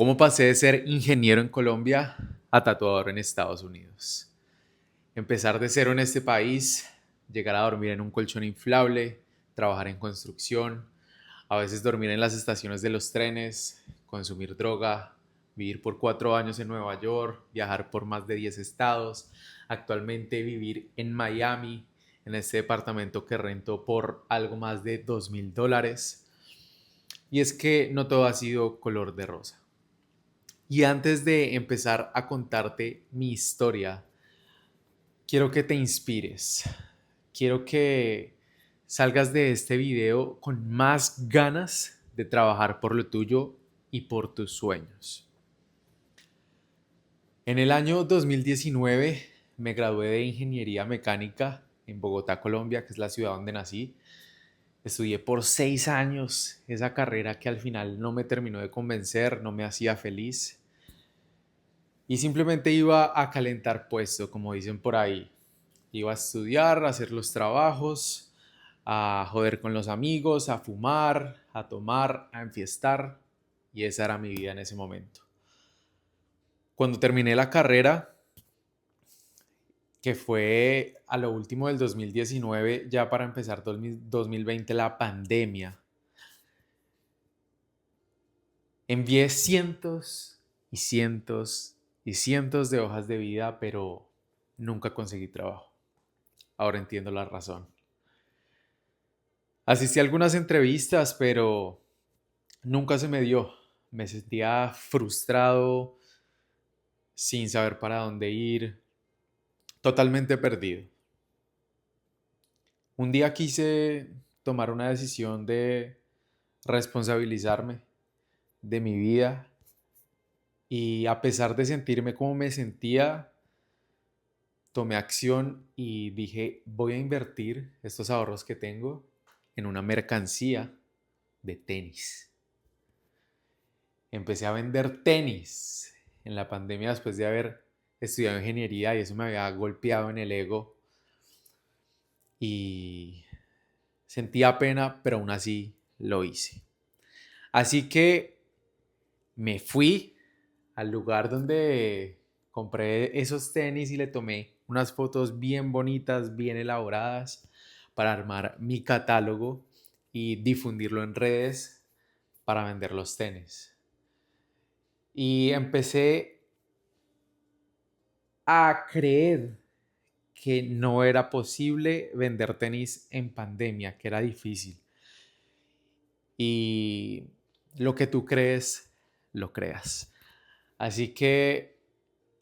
¿Cómo pasé de ser ingeniero en Colombia a tatuador en Estados Unidos? Empezar de cero en este país, llegar a dormir en un colchón inflable, trabajar en construcción, a veces dormir en las estaciones de los trenes, consumir droga, vivir por 4 años en Nueva York, viajar por más de 10 estados, actualmente vivir en Miami, en este departamento que rento por algo más de $2,000. Y es que no todo ha sido color de rosa. Y antes de empezar a contarte mi historia, quiero que te inspires. Quiero que salgas de este video con más ganas de trabajar por lo tuyo y por tus sueños. En el año 2019 me gradué de ingeniería mecánica en Bogotá, Colombia, que es la ciudad donde nací. Estudié por 6 años esa carrera que al final no me terminó de convencer, no me hacía feliz. Y simplemente iba a calentar puesto, como dicen por ahí. Iba a estudiar, a hacer los trabajos, a joder con los amigos, a fumar, a tomar, a enfiestar. Y esa era mi vida en ese momento. Cuando terminé la carrera, que fue a lo último del 2019, ya para empezar 2020, la pandemia, envié cientos y cientos y cientos de hojas de vida, pero nunca conseguí trabajo. Ahora entiendo la razón. Asistí a algunas entrevistas, pero nunca se me dio. Me sentía frustrado, sin saber para dónde ir, totalmente perdido. Un día quise tomar una decisión de responsabilizarme de mi vida y a pesar de sentirme como me sentía, tomé acción y dije, voy a invertir estos ahorros que tengo en una mercancía de tenis. Empecé a vender tenis en la pandemia después de haber estudiado ingeniería y eso me había golpeado en el ego y sentía pena, pero aún así lo hice. Así que me fui al lugar donde compré esos tenis y le tomé unas fotos bien bonitas, bien elaboradas para armar mi catálogo y difundirlo en redes para vender los tenis. Y empecé a creer que no era posible vender tenis en pandemia, que era difícil. Y lo que tú crees, lo creas. Así que,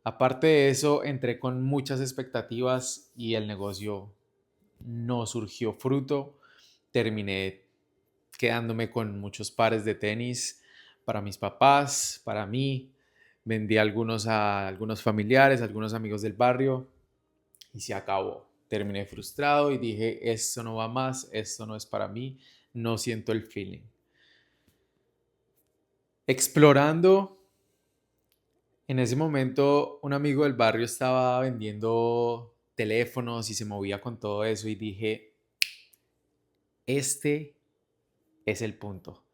aparte de eso, entré con muchas expectativas y el negocio no surgió fruto. Terminé quedándome con muchos pares de tenis para mis papás, para mí. Vendí algunos a algunos familiares, a algunos amigos del barrio y se acabó. Terminé frustrado y dije, esto no va más, esto no es para mí, no siento el feeling. Explorando, en ese momento un amigo del barrio estaba vendiendo teléfonos y se movía con todo eso y dije, este es el punto.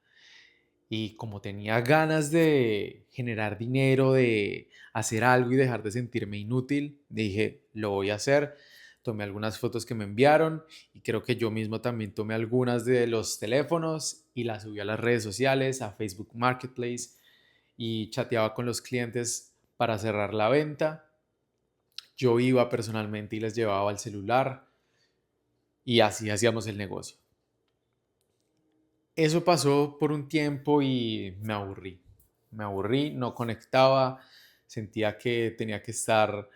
Y como tenía ganas de generar dinero, de hacer algo y dejar de sentirme inútil, dije, lo voy a hacer. Tomé algunas fotos que me enviaron y creo que yo mismo también tomé algunas de los teléfonos y las subí a las redes sociales, a Facebook Marketplace y chateaba con los clientes para cerrar la venta. Yo iba personalmente y les llevaba el celular y así hacíamos el negocio. Eso pasó por un tiempo y me aburrí. Me aburrí, no conectaba, sentía que tenía que estar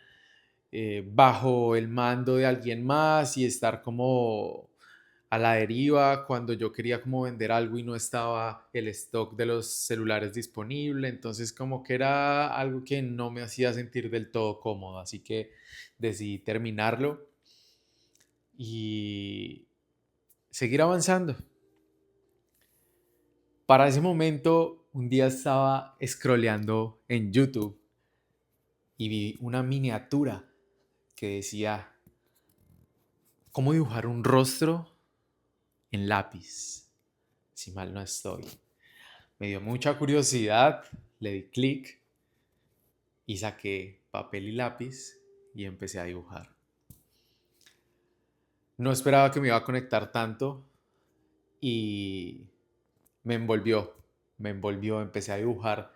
bajo el mando de alguien más y estar como a la deriva cuando yo quería como vender algo y no estaba el stock de los celulares disponible. Entonces como que era algo que no me hacía sentir del todo cómodo. Así que decidí terminarlo y seguir avanzando. Para ese momento, un día estaba scrolleando en YouTube y vi una miniatura que decía, ¿cómo dibujar un rostro en lápiz? Si mal no estoy. Me dio mucha curiosidad, le di clic y saqué papel y lápiz y empecé a dibujar. No esperaba que me iba a conectar tanto y me envolvió, empecé a dibujar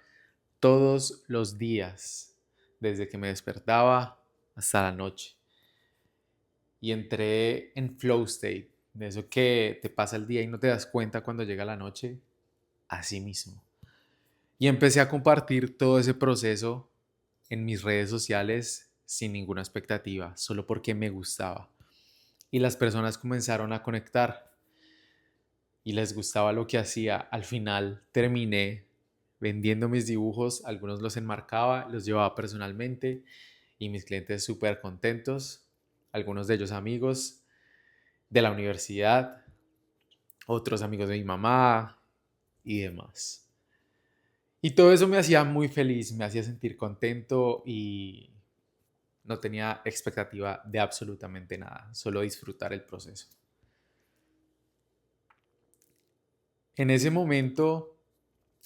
todos los días, desde que me despertaba hasta la noche. Y entré en flow state, de eso que te pasa el día y no te das cuenta cuando llega la noche, así mismo. Y empecé a compartir todo ese proceso en mis redes sociales sin ninguna expectativa, solo porque me gustaba. Y las personas comenzaron a conectar y les gustaba lo que hacía. Al final terminé vendiendo mis dibujos, algunos los enmarcaba, los llevaba personalmente y mis clientes súper contentos, algunos de ellos amigos de la universidad, otros amigos de mi mamá y demás. Y todo eso me hacía muy feliz, me hacía sentir contento y no tenía expectativa de absolutamente nada, solo disfrutar el proceso. En ese momento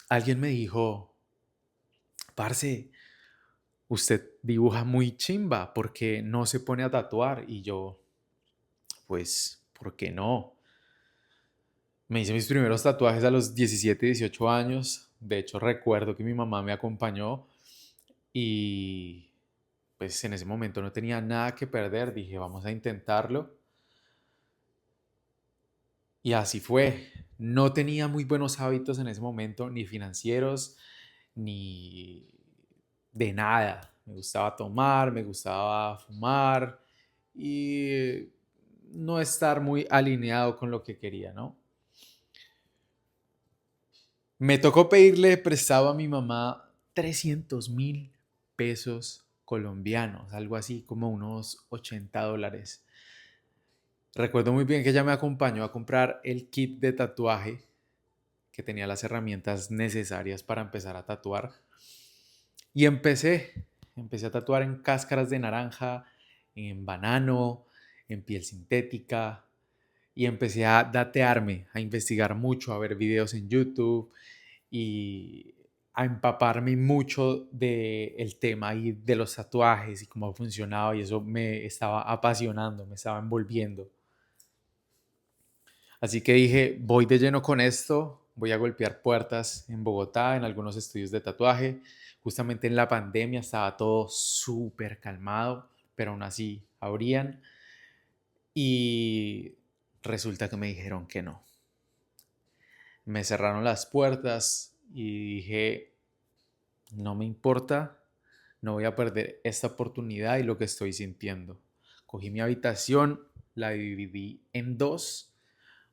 alguien me dijo, parce, usted dibuja muy chimba, ¿por qué no se pone a tatuar? Y yo, pues, ¿por qué no? Me hice mis primeros tatuajes a los 17, 18 años. De hecho, recuerdo que mi mamá me acompañó y pues en ese momento no tenía nada que perder. Dije, vamos a intentarlo. Y así fue. No tenía muy buenos hábitos en ese momento, ni financieros, ni de nada. Me gustaba tomar, me gustaba fumar y no estar muy alineado con lo que quería, ¿no? Me tocó pedirle prestado a mi mamá 300.000 pesos colombianos, algo así como unos $80. Recuerdo muy bien que ella me acompañó a comprar el kit de tatuaje que tenía las herramientas necesarias para empezar a tatuar. Y empecé a tatuar en cáscaras de naranja, en banano, en piel sintética. Y empecé a datearme, a investigar mucho, a ver videos en YouTube y a empaparme mucho del tema y de los tatuajes y cómo funcionaba. Y eso me estaba apasionando, me estaba envolviendo. Así que dije, voy de lleno con esto, voy a golpear puertas en Bogotá, en algunos estudios de tatuaje. Justamente en la pandemia estaba todo súper calmado, pero aún así abrían. Y resulta que me dijeron que no. Me cerraron las puertas y dije, no me importa, no voy a perder esta oportunidad y lo que estoy sintiendo. Cogí mi habitación, la dividí en dos,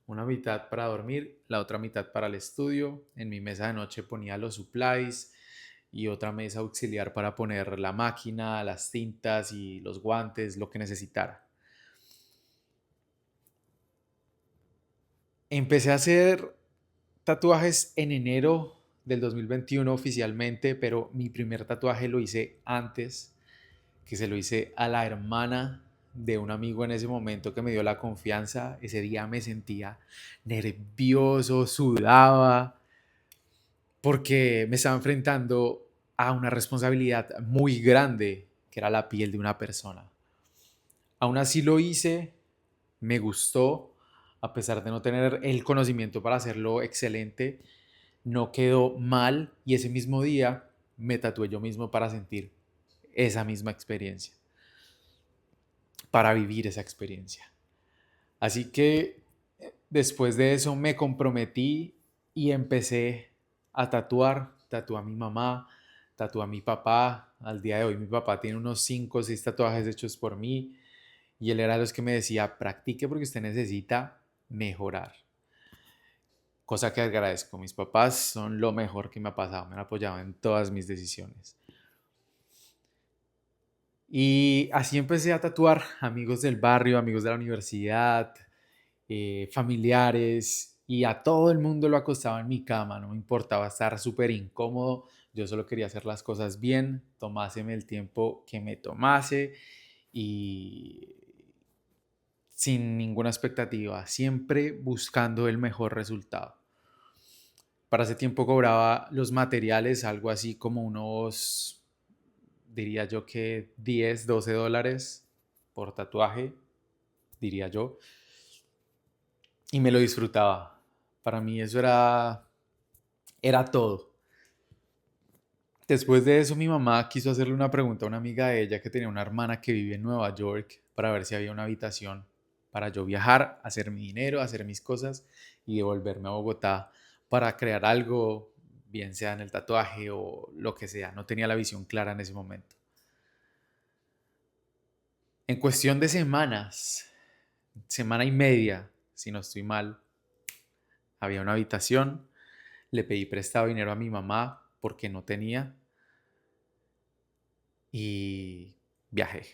una mitad para dormir, la otra mitad para el estudio. En mi mesa de noche ponía los supplies y otra mesa auxiliar para poner la máquina, las tintas y los guantes, lo que necesitara. Empecé a hacer tatuajes en enero del 2021 oficialmente, pero mi primer tatuaje lo hice antes, que se lo hice a la hermana de un amigo en ese momento que me dio la confianza. Ese día me sentía nervioso, sudaba, porque me estaba enfrentando a una responsabilidad muy grande, que era la piel de una persona. Aún así lo hice, me gustó, a pesar de no tener el conocimiento para hacerlo excelente, no quedó mal y ese mismo día me tatué yo mismo para sentir esa misma experiencia, para vivir esa experiencia. Así que después de eso me comprometí y empecé a tatuar, tatué a mi mamá, tatué a mi papá. Al día de hoy mi papá tiene unos 5 o 6 tatuajes hechos por mí y él era de los que me decía, practique porque usted necesita mejorar. Cosa que agradezco. Mis papás son lo mejor que me ha pasado, me han apoyado en todas mis decisiones. Y así empecé a tatuar amigos del barrio, amigos de la universidad, familiares, y a todo el mundo lo acostaba en mi cama, no me importaba estar súper incómodo, yo solo quería hacer las cosas bien, tomáseme el tiempo que me tomase y sin ninguna expectativa, siempre buscando el mejor resultado. Para ese tiempo cobraba los materiales algo así como unos, diría yo que 10, $12 por tatuaje, diría yo. Y me lo disfrutaba. Para mí eso era todo. Después de eso, mi mamá quiso hacerle una pregunta a una amiga de ella que tenía una hermana que vive en Nueva York para ver si había una habitación para yo viajar, hacer mi dinero, hacer mis cosas y devolverme a Bogotá para crear algo, bien sea en el tatuaje o lo que sea. No tenía la visión clara en ese momento. En cuestión de semanas, semana y media, si no estoy mal, había una habitación. Le pedí prestado dinero a mi mamá porque no tenía y viajé.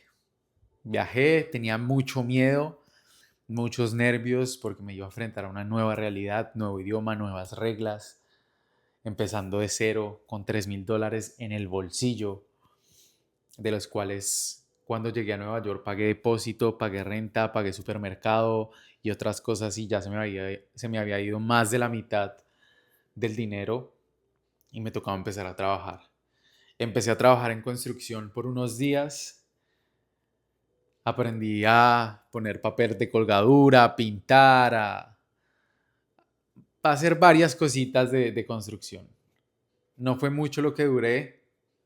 Viajé, tenía mucho miedo, muchos nervios porque me iba a enfrentar a una nueva realidad, nuevo idioma, nuevas reglas, empezando de cero con $3,000 en el bolsillo, de los cuales cuando llegué a Nueva York pagué depósito, pagué renta, pagué supermercado y otras cosas y ya se me había ido más de la mitad del dinero y me tocaba empezar a trabajar. Empecé a trabajar en construcción por unos días. Aprendí a poner papel de colgadura, a pintar, a hacer varias cositas de construcción. No fue mucho lo que duré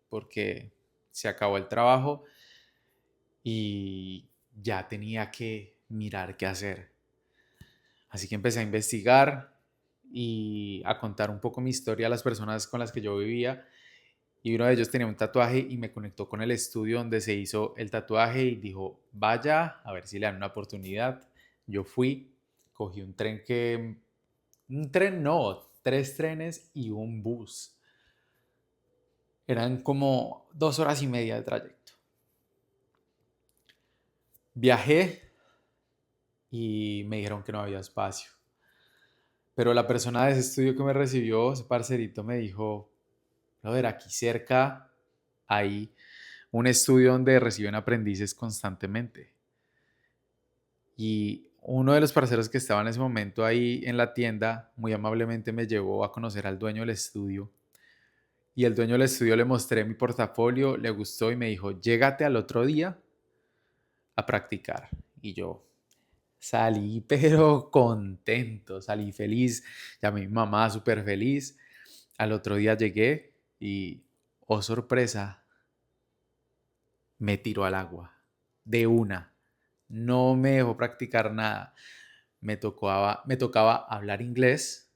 porque se acabó el trabajo y ya tenía que mirar qué hacer. Así que empecé a investigar y a contar un poco mi historia a las personas con las que yo vivía. Y uno de ellos tenía un tatuaje y me conectó con el estudio donde se hizo el tatuaje y dijo, vaya, a ver si le dan una oportunidad. Yo fui, cogí un tren no, 3 trenes y un bus. Eran como 2 horas y media de trayecto. Viajé y me dijeron que no había espacio. Pero la persona de ese estudio que me recibió, ese parcerito, me dijo, brother, aquí cerca hay un estudio donde reciben aprendices constantemente. Y uno de los parceros que estaba en ese momento ahí en la tienda, muy amablemente me llevó a conocer al dueño del estudio. Y el dueño del estudio le mostré mi portafolio, le gustó y me dijo, llégate al otro día a practicar. Y yo salí, pero contento, salí feliz. Llamé a mi mamá súper feliz. Al otro día llegué y, oh sorpresa, me tiró al agua. De una. No me dejó practicar nada. Me tocaba hablar inglés,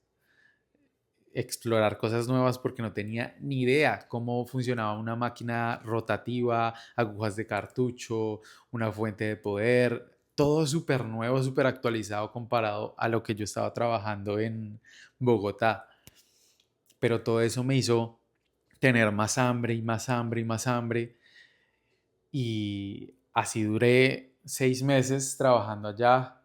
explorar cosas nuevas porque no tenía ni idea cómo funcionaba una máquina rotativa, agujas de cartucho, una fuente de poder, todo súper nuevo, súper actualizado comparado a lo que yo estaba trabajando en Bogotá. Pero todo eso me hizo tener más hambre y más hambre y más hambre y así duré 6 meses trabajando allá.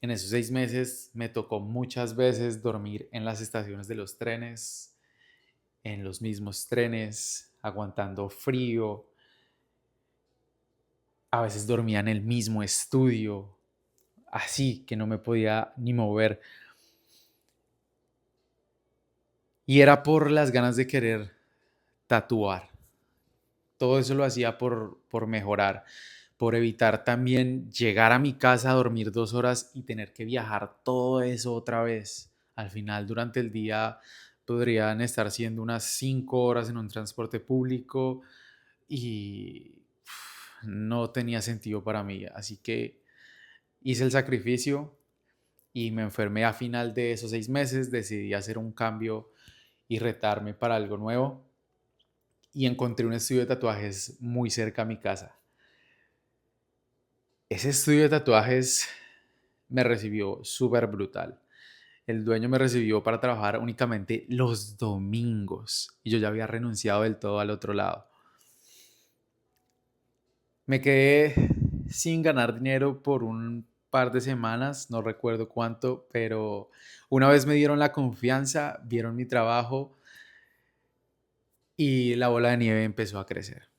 En esos 6 meses me tocó muchas veces dormir en las estaciones de los trenes, en los mismos trenes, aguantando frío. A veces dormía en el mismo estudio, así que no me podía ni mover. Y era por las ganas de querer tatuar. Todo eso lo hacía por mejorar, por evitar también llegar a mi casa a dormir 2 horas y tener que viajar todo eso otra vez. Al final, durante el día, podrían estar siendo unas 5 horas en un transporte público y no tenía sentido para mí. Así que hice el sacrificio y me enfermé a final de esos 6 meses. Decidí hacer un cambio y retarme para algo nuevo y encontré un estudio de tatuajes muy cerca a mi casa. Ese estudio de tatuajes me recibió súper brutal. El dueño me recibió para trabajar únicamente los domingos y yo ya había renunciado del todo al otro lado. Me quedé sin ganar dinero por un par de semanas, no recuerdo cuánto, pero una vez me dieron la confianza, vieron mi trabajo y la bola de nieve empezó a crecer.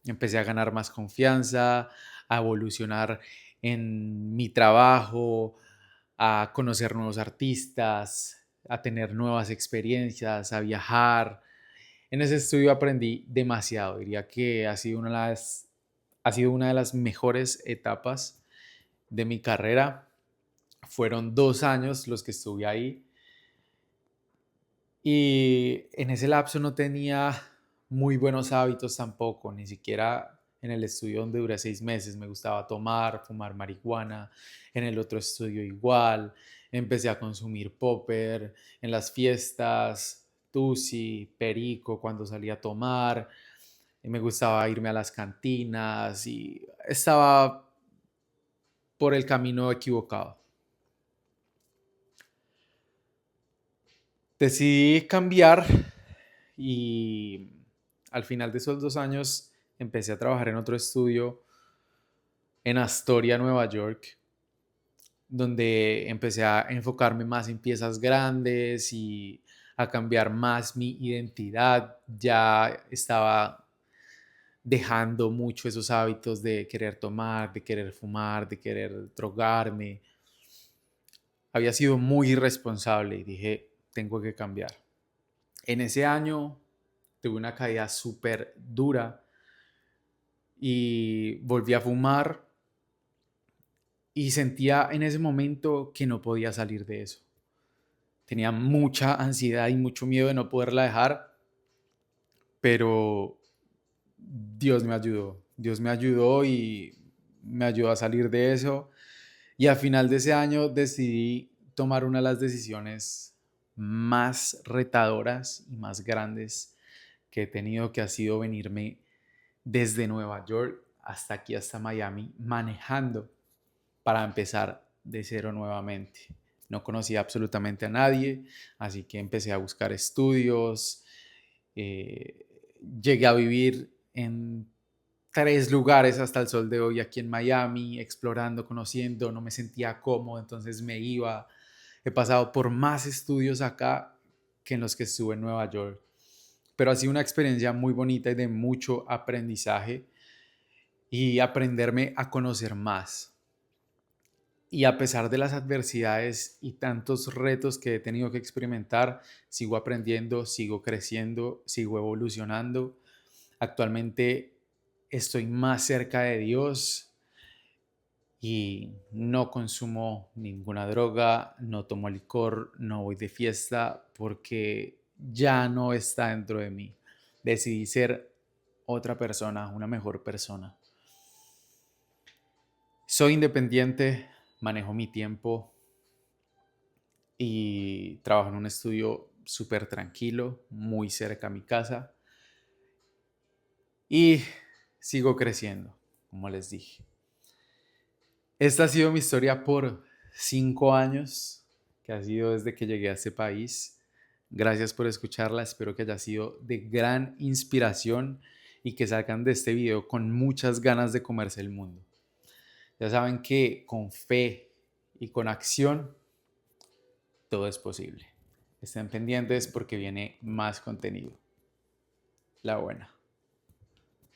Empecé a ganar más confianza, a evolucionar en mi trabajo, a conocer nuevos artistas, a tener nuevas experiencias, a viajar. En ese estudio aprendí demasiado. Diría que ha sido una de las mejores etapas de mi carrera. Fueron 2 años los que estuve ahí y en ese lapso no tenía muy buenos hábitos tampoco, ni siquiera en el estudio donde duré 6 meses. Me gustaba tomar, fumar marihuana, en el otro estudio igual. Empecé a consumir popper en las fiestas, tusi, perico cuando salía a tomar. Y me gustaba irme a las cantinas y estaba por el camino equivocado. Decidí cambiar y al final de esos 2 años empecé a trabajar en otro estudio en Astoria, Nueva York, donde empecé a enfocarme más en piezas grandes y a cambiar más mi identidad. Ya estaba dejando mucho esos hábitos de querer tomar, de querer fumar, de querer drogarme. Había sido muy irresponsable y dije, tengo que cambiar. En ese año tuve una caída súper dura y volví a fumar y sentía en ese momento que no podía salir de eso. Tenía mucha ansiedad y mucho miedo de no poderla dejar, pero Dios me ayudó. Dios me ayudó y me ayudó a salir de eso. Y al final de ese año decidí tomar una de las decisiones más retadoras y más grandes que he tenido, que ha sido venirme desde Nueva York hasta aquí, hasta Miami, manejando para empezar de cero nuevamente. No conocía absolutamente a nadie, así que empecé a buscar estudios. eh, Llegué a vivir en 3 lugares hasta el sol de hoy aquí en Miami, explorando, conociendo, no me sentía cómodo, entonces me iba. He pasado por más estudios acá que en los que estuve en Nueva York, pero ha sido una experiencia muy bonita y de mucho aprendizaje y aprenderme a conocer más. Y a pesar de las adversidades y tantos retos que he tenido que experimentar, sigo aprendiendo, sigo creciendo, sigo evolucionando. Actualmente estoy más cerca de Dios y no consumo ninguna droga, no tomo licor, no voy de fiesta porque ya no está dentro de mí. Decidí ser otra persona, una mejor persona. Soy independiente, manejo mi tiempo y trabajo en un estudio súper tranquilo, muy cerca a mi casa y sigo creciendo, como les dije. Esta ha sido mi historia por 5 años, que ha sido desde que llegué a este país. Gracias por escucharla, espero que haya sido de gran inspiración y que salgan de este video con muchas ganas de comerse el mundo. Ya saben que con fe y con acción todo es posible. Estén pendientes porque viene más contenido. La buena.